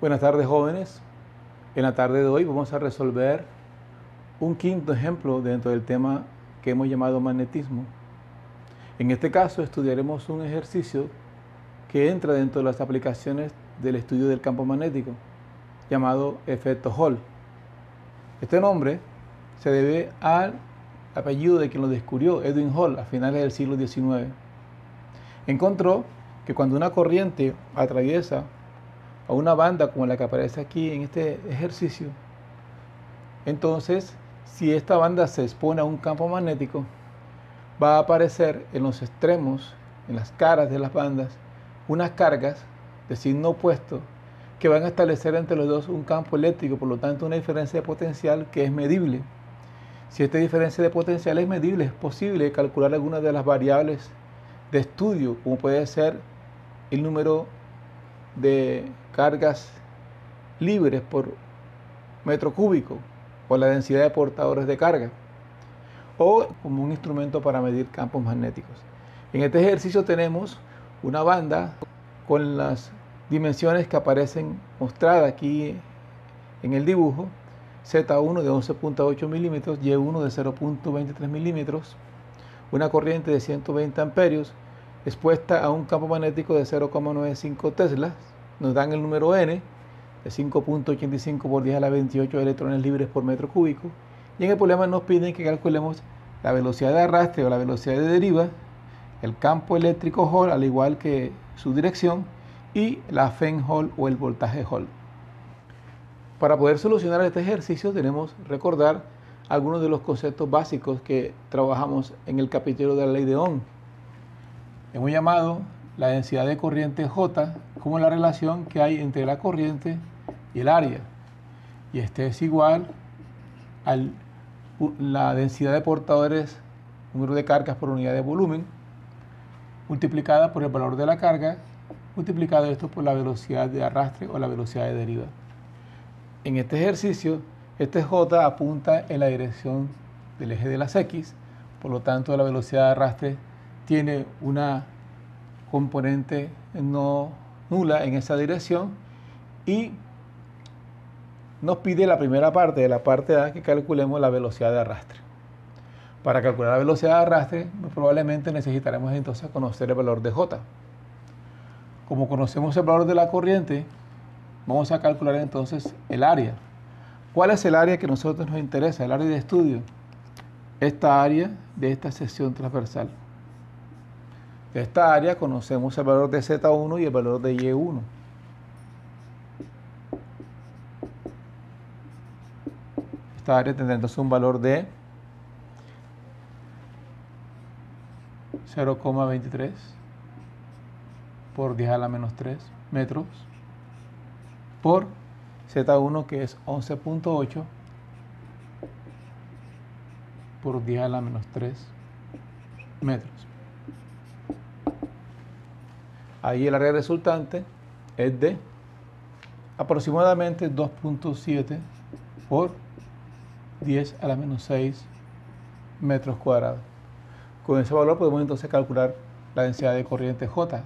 Buenas tardes, jóvenes. En la tarde de hoy vamos a resolver un quinto ejemplo dentro del tema que hemos llamado magnetismo. En este caso estudiaremos un ejercicio que entra dentro de las aplicaciones del estudio del campo magnético, llamado efecto Hall. Este nombre se debe al apellido de quien lo descubrió, Edwin Hall, a finales del siglo XIX. Encontró que cuando una corriente atraviesa a una banda como la que aparece aquí en este ejercicio, entonces si esta banda se expone a un campo magnético, va a aparecer en los extremos, en las caras de las bandas, unas cargas de signo opuesto que van a establecer entre los dos un campo eléctrico, por lo tanto una diferencia de potencial que es medible. Si esta diferencia de potencial es medible, es posible calcular algunas de las variables de estudio, como puede ser el número de cargas libres por metro cúbico o la densidad de portadores de carga, o como un instrumento para medir campos magnéticos. En este ejercicio tenemos una banda con las dimensiones que aparecen mostradas aquí en el dibujo: Z1 de 11.8 milímetros, Y1 de 0.23 milímetros, una corriente de 120 amperios expuesta a un campo magnético de 0,95 teslas. Nos dan el número N de 5.85 por 10 a la 28 electrones libres por metro cúbico, y en el problema nos piden que calculemos la velocidad de arrastre o la velocidad de deriva, el campo eléctrico Hall al igual que su dirección, y la Fen Hall o el voltaje Hall. Para poder solucionar este ejercicio tenemos que recordar algunos de los conceptos básicos que trabajamos en el capítulo de la ley de Ohm. Hemos llamado la densidad de corriente J como la relación que hay entre la corriente y el área, y este es igual a la densidad de portadores, número de cargas por unidad de volumen, multiplicada por el valor de la carga, multiplicado esto por la velocidad de arrastre o la velocidad de deriva. En este ejercicio, este J apunta en la dirección del eje de las X, por lo tanto la velocidad de arrastre tiene una componente no nula en esa dirección, y nos pide la primera parte de la parte A que calculemos la velocidad de arrastre. Para calcular la velocidad de arrastre probablemente necesitaremos entonces conocer el valor de J. Como conocemos el valor de la corriente, vamos a calcular entonces el área. ¿Cuál es el área que a nosotros nos interesa? El área de estudio. Esta área de esta sección transversal. De esta área conocemos el valor de Z1 y el valor de Y1. Esta área tendrá entonces un valor de 0,23 por 10 a la menos 3 metros por Z1, que es 11.8 por 10 a la menos 3 metros. Ahí el área resultante es de aproximadamente 2.7 por 10 a la menos 6 metros cuadrados. Con ese valor podemos entonces calcular la densidad de corriente J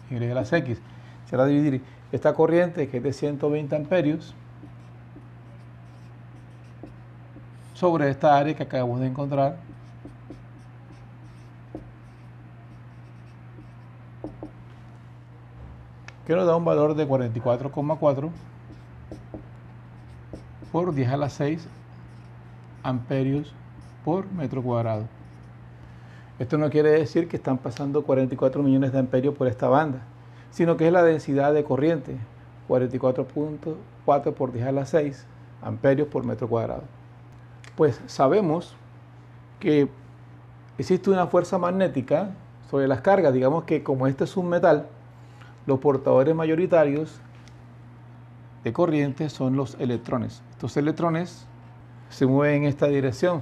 en el eje de las X. Será dividir esta corriente, que es de 120 amperios, sobre esta área que acabamos de encontrar, que nos da un valor de 44,4 por 10 a la 6 amperios por metro cuadrado. Esto no quiere decir que están pasando 44 millones de amperios por esta banda, sino que es la densidad de corriente, 44.4 por 10 a la 6 amperios por metro cuadrado. Pues sabemos que existe una fuerza magnética sobre las cargas. Digamos que como este es un metal, los portadores mayoritarios de corriente son los electrones. Estos electrones se mueven en esta dirección.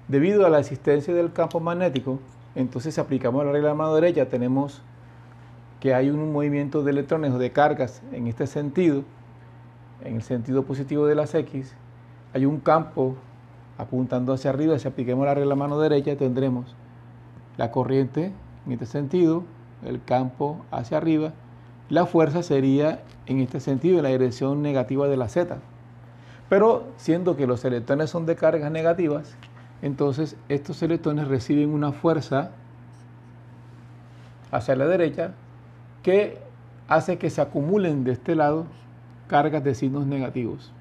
Debido a la existencia del campo magnético, entonces si aplicamos la regla de la mano derecha, tenemos que hay un movimiento de electrones o de cargas en este sentido, en el sentido positivo de las X. Hay un campo apuntando hacia arriba. Si apliquemos la regla de la mano derecha, tendremos la corriente en este sentido, el campo hacia arriba, La fuerza sería en este sentido en la dirección negativa de la Z. Pero siendo que los electrones son de cargas negativas, entonces estos electrones reciben una fuerza hacia la derecha que hace que se acumulen de este lado cargas de signos negativos.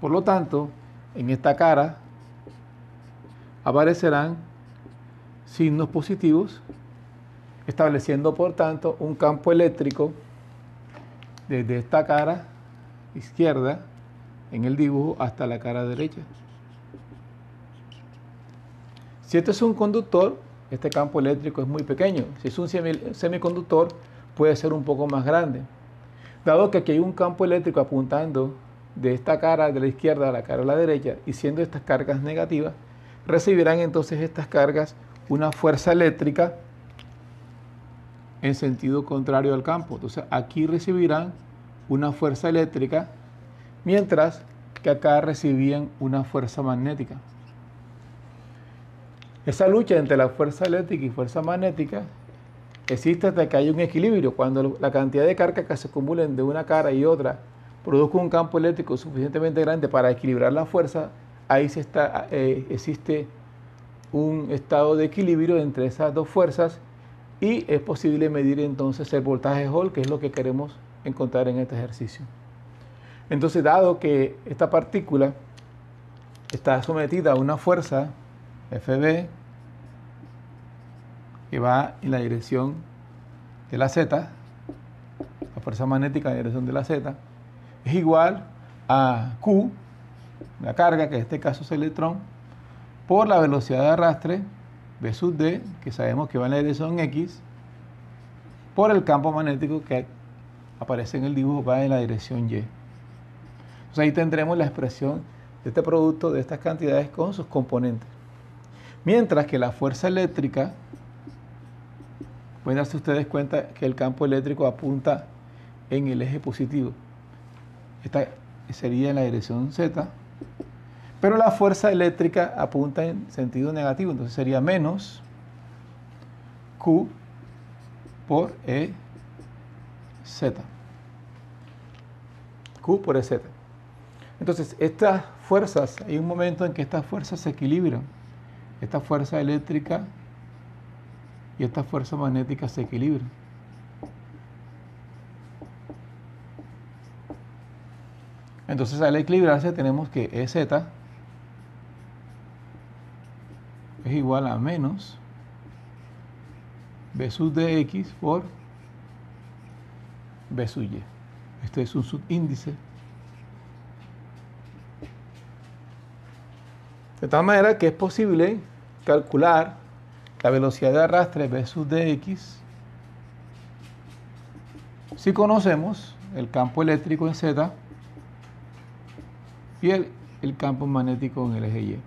Por lo tanto, en esta cara aparecerán signos positivos, estableciendo por tanto un campo eléctrico desde esta cara izquierda en el dibujo hasta la cara derecha. Si este es un conductor, este campo eléctrico es muy pequeño. Si es un semiconductor, puede ser un poco más grande. Dado que aquí hay un campo eléctrico apuntando de esta cara de la izquierda a la cara de la derecha y siendo estas cargas negativas, recibirán entonces estas cargas una fuerza eléctrica en sentido contrario al campo. Entonces aquí recibirán una fuerza eléctrica, mientras que acá recibían una fuerza magnética. Esa lucha entre la fuerza eléctrica y fuerza magnética existe hasta que haya un equilibrio. Cuando la cantidad de cargas que se acumulen de una cara y otra produzca un campo eléctrico suficientemente grande para equilibrar la fuerza, ahí existe un estado de equilibrio entre esas dos fuerzas y es posible medir entonces el voltaje Hall, que es lo que queremos encontrar en este ejercicio. Entonces, dado que esta partícula está sometida a una fuerza FB que va en la dirección de la Z, la fuerza magnética en la dirección de la Z, es igual a Q, la carga, que en este caso es el electrón, por la velocidad de arrastre, V sub D, que sabemos que va en la dirección X, por el campo magnético que aparece en el dibujo, va en la dirección Y. Entonces ahí tendremos la expresión de este producto de estas cantidades con sus componentes. Mientras que la fuerza eléctrica, pueden darse ustedes cuenta que el campo eléctrico apunta en el eje positivo. Esta sería en la dirección Z, pero la fuerza eléctrica apunta en sentido negativo, entonces sería menos Q por EZ. Q por EZ. Entonces, estas fuerzas, hay un momento en que estas fuerzas se equilibran. Esta fuerza eléctrica y esta fuerza magnética se equilibran. Entonces, al equilibrarse tenemos que EZ es igual a menos V sub dx por V sub y. Este es un subíndice. De tal manera que es posible calcular la velocidad de arrastre V sub dx si conocemos el campo eléctrico en Z y el campo magnético en el eje Y.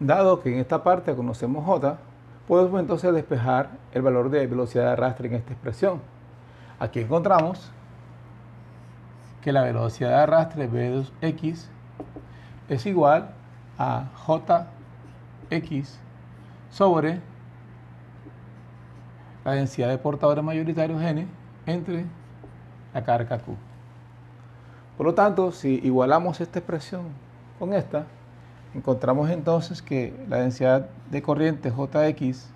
Dado que en esta parte conocemos J, podemos entonces despejar el valor de velocidad de arrastre en esta expresión. Aquí encontramos que la velocidad de arrastre V2x es igual a Jx sobre la densidad de portadores mayoritarios N entre la carga Q. Por lo tanto, si igualamos esta expresión con esta, encontramos entonces que la densidad de corriente Jx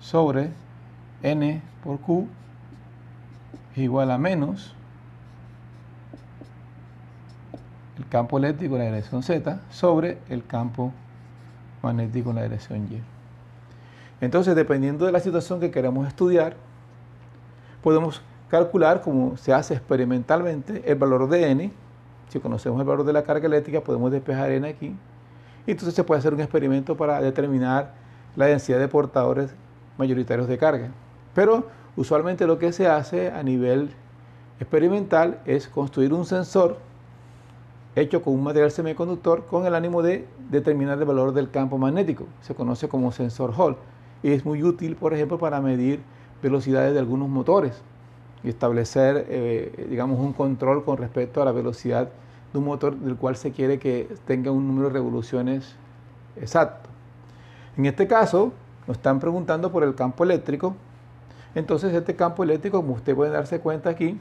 sobre N por Q es igual a menos el campo eléctrico en la dirección Z sobre el campo magnético en la dirección Y. Entonces, dependiendo de la situación que queremos estudiar, podemos calcular, como se hace experimentalmente, el valor de N. Si conocemos el valor de la carga eléctrica, podemos despejar N aquí. Y entonces se puede hacer un experimento para determinar la densidad de portadores mayoritarios de carga. Pero usualmente lo que se hace a nivel experimental es construir un sensor hecho con un material semiconductor con el ánimo de determinar el valor del campo magnético. Se conoce como sensor Hall y es muy útil, por ejemplo, para medir velocidades de algunos motores y establecer, digamos, un control con respecto a la velocidad de un motor del cual se quiere que tenga un número de revoluciones exacto. En este caso, Nos están preguntando por el campo eléctrico. Entonces este campo eléctrico, como usted puede darse cuenta aquí,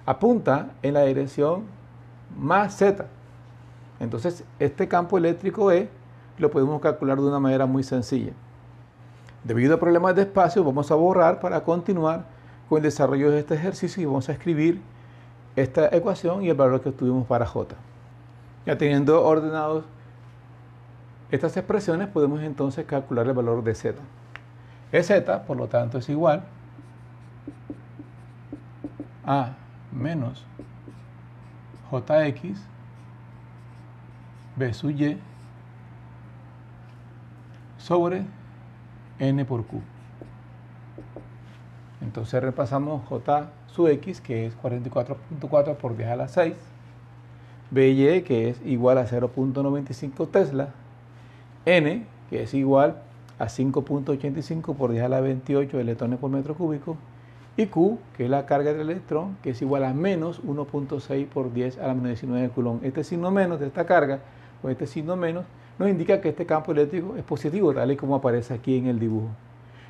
apunta en la dirección más Z. Entonces este campo eléctrico E lo podemos calcular de una manera muy sencilla. Debido a problemas de espacio, vamos a borrar para continuar con el desarrollo de este ejercicio y vamos a escribir esta ecuación y el valor que obtuvimos para J. Ya teniendo ordenados estas expresiones, podemos entonces calcular el valor de Z. EZ, por lo tanto, es igual a menos JX B sub Y sobre N por Q. Entonces repasamos J sub X, que es 44.4 por 10 a la 6, BY, que es igual a 0.95 Tesla, N, que es igual a 5.85 por 10 a la 28 electrones por metro cúbico, y Q, que es la carga del electrón, que es igual a menos 1.6 por 10 a la menos 19 coulomb. Este signo menos de esta carga, o este signo menos, nos indica que este campo eléctrico es positivo, tal y como aparece aquí en el dibujo.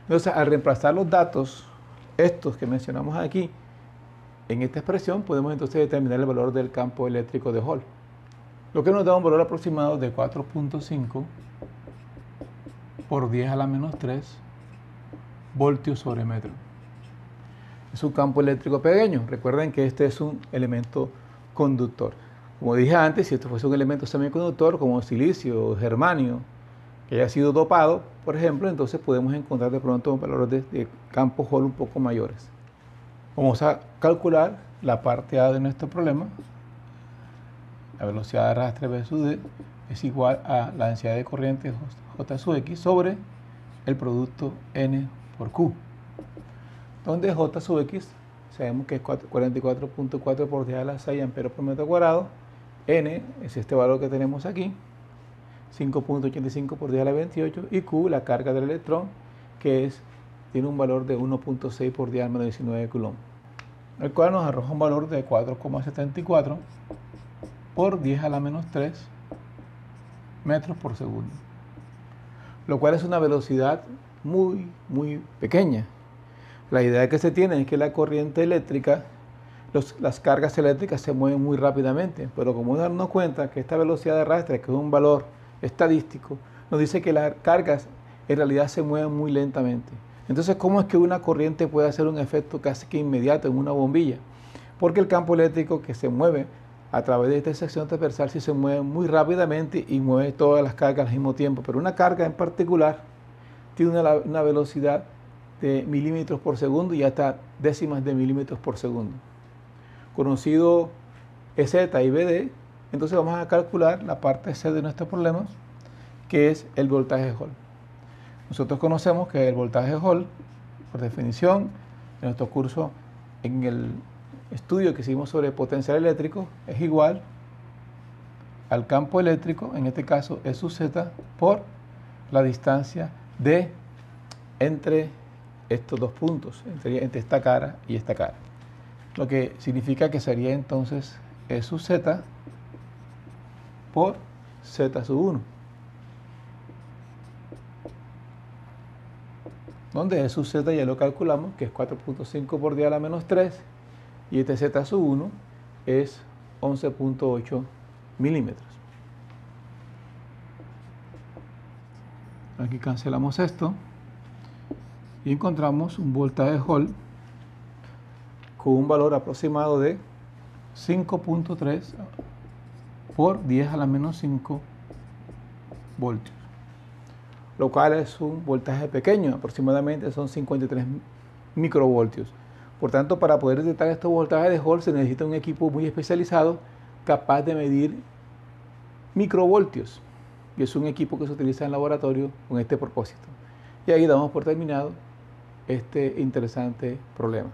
Entonces, al reemplazar los datos, estos que mencionamos aquí, en esta expresión, podemos entonces determinar el valor del campo eléctrico de Hall, lo que nos da un valor aproximado de 4.5 por 10 a la menos 3 voltios sobre metro. Es un campo eléctrico pequeño. Recuerden que este es un elemento conductor. Como dije antes, si esto fuese un elemento semiconductor como silicio o germanio que haya sido dopado, por ejemplo, entonces podemos encontrar de pronto valores de campo Hall un poco mayores. Vamos a calcular la parte A de nuestro problema. La velocidad de arrastre V sub D es igual a la densidad de corriente J sub X sobre el producto N por Q, donde J sub X sabemos que es 44.4 por 10 a la 6 amperes por metro cuadrado, N es este valor que tenemos aquí, 5.85 por 10 a la 28, y Q, la carga del electrón, que tiene un valor de 1.6 por 10 a la menos 19 coulomb, el cual nos arroja un valor de 4,74 por 10 a la menos 3 metros por segundo, lo cual es una velocidad muy pequeña. La idea que se tiene es que la corriente eléctrica, las cargas eléctricas se mueven muy rápidamente, pero como darnos cuenta que esta velocidad de arrastre, que es un valor estadístico, nos dice que las cargas en realidad se mueven muy lentamente. Entonces, ¿cómo es que una corriente puede hacer un efecto casi que inmediato en una bombilla? Porque el campo eléctrico que se mueve a través de esta sección transversal sí se mueve muy rápidamente y mueve todas las cargas al mismo tiempo, pero una carga en particular tiene una velocidad de milímetros por segundo y hasta décimas de milímetros por segundo. Conocido EZ y BD, entonces vamos a calcular la parte C de nuestro problema, que es el voltaje Hall. Nosotros conocemos que el voltaje Hall, por definición, en nuestro curso, en el estudio que hicimos sobre potencial eléctrico, es igual al campo eléctrico, en este caso E sub Z, por la distancia D entre estos dos puntos, entre esta cara y esta cara. Lo que significa que sería entonces E sub Z por Z sub 1. Donde E sub Z ya lo calculamos, que es 4.5 por 10 a la menos 3, y este Z sub 1 es 11.8 milímetros. Aquí cancelamos esto y encontramos un voltaje Hall con un valor aproximado de 5.3 por 10 a la menos 5 voltios, lo cual es un voltaje pequeño, aproximadamente son 53 microvoltios. Por tanto, para poder detectar estos voltajes de Hall se necesita un equipo muy especializado capaz de medir microvoltios, y es un equipo que se utiliza en laboratorio con este propósito. Y ahí damos por terminado este interesante problema.